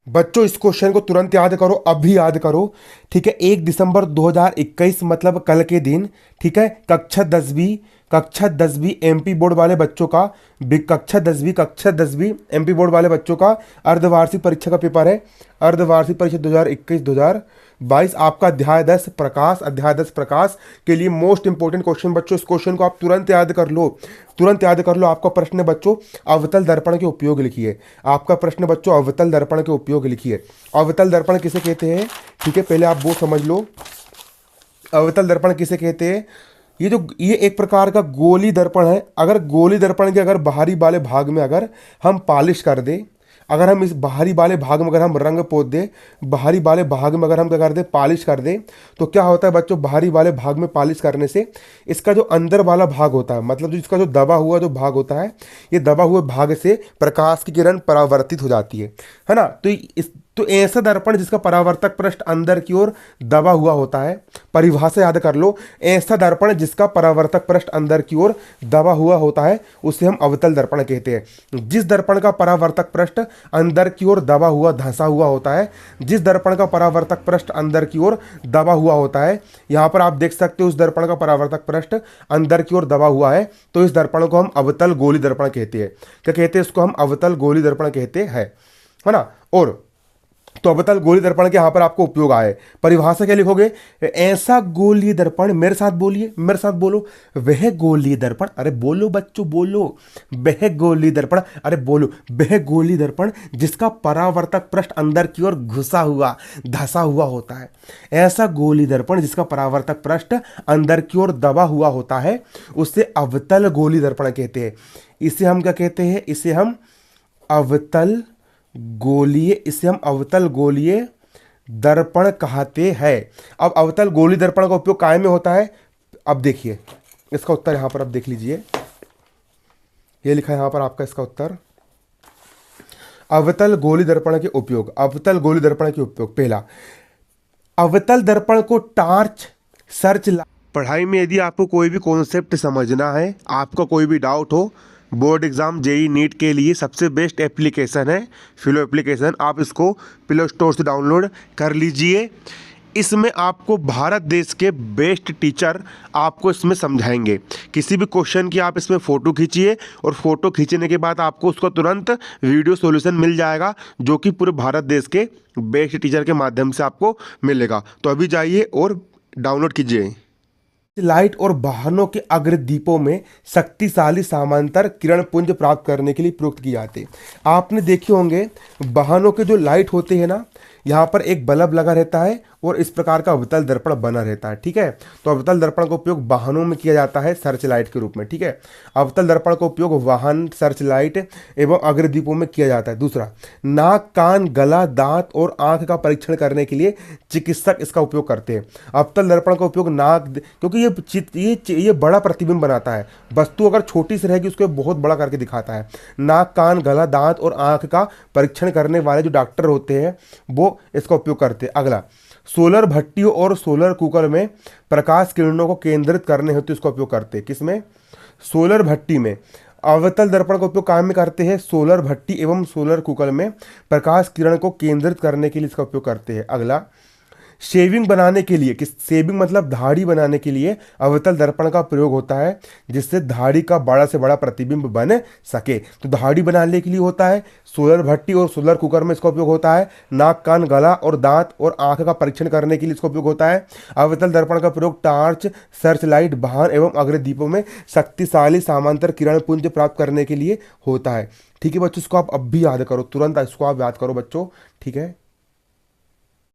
बच्चों इस क्वेश्चन को तुरंत याद करो, अभी याद करो। ठीक है, 1 दिसंबर 2021 मतलब कल के दिन। ठीक है, कक्षा 10वीं एमपी बोर्ड वाले बच्चों का, कक्षा 10वीं एमपी बोर्ड वाले बच्चों का अर्धवार्षिक परीक्षा का पेपर है। अर्धवार्षिक परीक्षा 2021-2022 आपका अध्याय 10 प्रकाश के लिए मोस्ट इंपोर्टेंट क्वेश्चन बच्चों। इस क्वेश्चन को आप तुरंत याद कर लो, तुरंत याद कर लो। आपका प्रश्न है बच्चों, अवतल दर्पण के उपयोग लिखिए। आपका प्रश्न बच्चों, अवतल दर्पण के उपयोग लिखिए। अवतल दर्पण किसे कहते हैं? ठीक है, पहले आप वो समझ लो, अवतल दर्पण किसे कहते हैं। ये एक प्रकार का गोली दर्पण है। अगर गोली दर्पण के अगर बाहरी वाले भाग में अगर हम पॉलिश कर दें, अगर हम इस बाहरी वाले भाग में अगर हम रंग पोत दें, बाहरी वाले भाग में अगर हम क्या कर दें, पॉलिश कर दें, तो क्या होता है बच्चों, बाहरी वाले भाग में पॉलिश करने से इसका जो अंदर वाला भाग होता है, मतलब जो इसका जो दबा हुआ जो भाग होता है, ये दबा हुए भाग से प्रकाश की किरण परावर्तित हो जाती है ना। तो ऐसा दर्पण जिसका परावर्तक पृष्ठ अंदर की ओर दबा हुआ होता है, परिभाषा याद कर लो, ऐसा दर्पण जिसका परावर्तक पृष्ठ अंदर की ओर दबा हुआ होता है उसे हम अवतल दर्पण कहते हैं। जिस दर्पण का परावर्तक पृष्ठ अंदर की ओर दबा हुआ धंसा हुआ होता है, जिस दर्पण का परावर्तक पृष्ठ अंदर की ओर दबा हुआ होता है, यहाँ पर आप देख सकते हो उस दर्पण का परावर्तक पृष्ठ अंदर की ओर दबा हुआ है, तो इस दर्पण को हम अवतल गोली दर्पण कहते हैं। क्या कहते हैं इसको? हम अवतल गोली दर्पण कहते हैं, है ना। और तो अवतल गोली दर्पण के यहाँ पर आपको उपयोग आए, परिभाषा क्या लिखोगे? ऐसा गोलीय दर्पण, मेरे साथ बोलिए, मेरे साथ बोलो, वह गोलीय दर्पण, अरे बोलो बच्चों बोलो, वह गोलीय दर्पण, अरे बोलो, वह गोलीय दर्पण जिसका परावर्तक पृष्ठ अंदर की ओर घुसा हुआ धसा हुआ होता है। ऐसा गोलीय दर्पण जिसका परावर्तक पृष्ठ अंदर की ओर दबा हुआ होता है उसे अवतल गोलीय दर्पण कहते हैं। इसे हम क्या कहते हैं? इसे हम अवतल गोलीय दर्पण कहते हैं। अब अवतल गोलीय दर्पण का उपयोग काय में होता है? अब देखिए इसका उत्तर यहां पर, अब देख लीजिए, ये लिखा है यहां पर आपका इसका उत्तर। अवतल गोलीय दर्पण के उपयोग, अवतल गोलीय दर्पण के उपयोग, पहला, अवतल दर्पण को टार्च सर्च। पढ़ाई में यदि आपको कोई भी कॉन्सेप्ट समझना है, आपका कोई भी डाउट हो, बोर्ड एग्जाम जेई नीट के लिए सबसे बेस्ट एप्लीकेशन है फिलो एप्लीकेशन। आप इसको प्ले स्टोर से डाउनलोड कर लीजिए। इसमें आपको भारत देश के बेस्ट टीचर आपको इसमें समझाएंगे। किसी भी क्वेश्चन की आप इसमें फ़ोटो खींचिए और फोटो खींचने के बाद आपको उसका तुरंत वीडियो सॉल्यूशन मिल जाएगा, जो कि पूरे भारत देश के बेस्ट टीचर के माध्यम से आपको मिलेगा। तो अभी जाइए और डाउनलोड कीजिए। लाइट और वाहनों के अग्रदीपों में शक्तिशाली समांतर किरण पुंज प्राप्त करने के लिए प्रयुक्त किए जाते हैं। आपने देखे होंगे वाहनों के जो लाइट होते हैं ना, यहाँ पर एक बल्ब लगा रहता है और इस प्रकार का अवतल दर्पण बना रहता है। ठीक है, तो अवतल दर्पण का उपयोग वाहनों में किया जाता है सर्च लाइट के रूप में। ठीक है, अवतल दर्पण का उपयोग वाहन, सर्च लाइट एवं अग्रदीपों में किया जाता है। दूसरा, नाक, कान, गला, दांत और आंख का परीक्षण करने के लिए चिकित्सक इसका उपयोग करते हैं। अवतल दर्पण का उपयोग नाक, क्योंकि ये बड़ा प्रतिबिंब बनाता है, वस्तु अगर छोटी सी रहेगी उसको बहुत बड़ा करके दिखाता है। नाक, कान, गला, दांत और आंख का परीक्षण करने वाले जो डॉक्टर होते हैं वो इसका उपयोग करते हैं। अगला, सोलर भट्टियों और सोलर कुकर में प्रकाश किरणों को केंद्रित करने हेतु इसका उपयोग करते हैं। किसमें? सोलर भट्टी में। अवतल दर्पण का उपयोग काम में करते हैं सोलर भट्टी एवं सोलर कुकर में प्रकाश किरण को केंद्रित करने के लिए इसका उपयोग करते हैं। अगला, शेविंग बनाने के लिए, शेविंग मतलब दाढ़ी बनाने के लिए अवतल दर्पण का प्रयोग होता है, जिससे दाढ़ी का बड़ा से बड़ा प्रतिबिंब बन सके। तो दाढ़ी बनाने के लिए होता है, सोलर भट्टी और सोलर कुकर में इसका उपयोग होता है। नाक, कान, गला और दांत और आंख का परीक्षण करने के लिए इसका उपयोग होता है। अवतल दर्पण का प्रयोग टार्च, सर्च लाइट, वाहन एवं अग्रदीपों में शक्तिशाली समांतर किरण पुंज प्राप्त करने के लिए होता है। ठीक है बच्चों, इसको आप अब भी याद करो, तुरंत इसको आप याद करो बच्चों। ठीक है।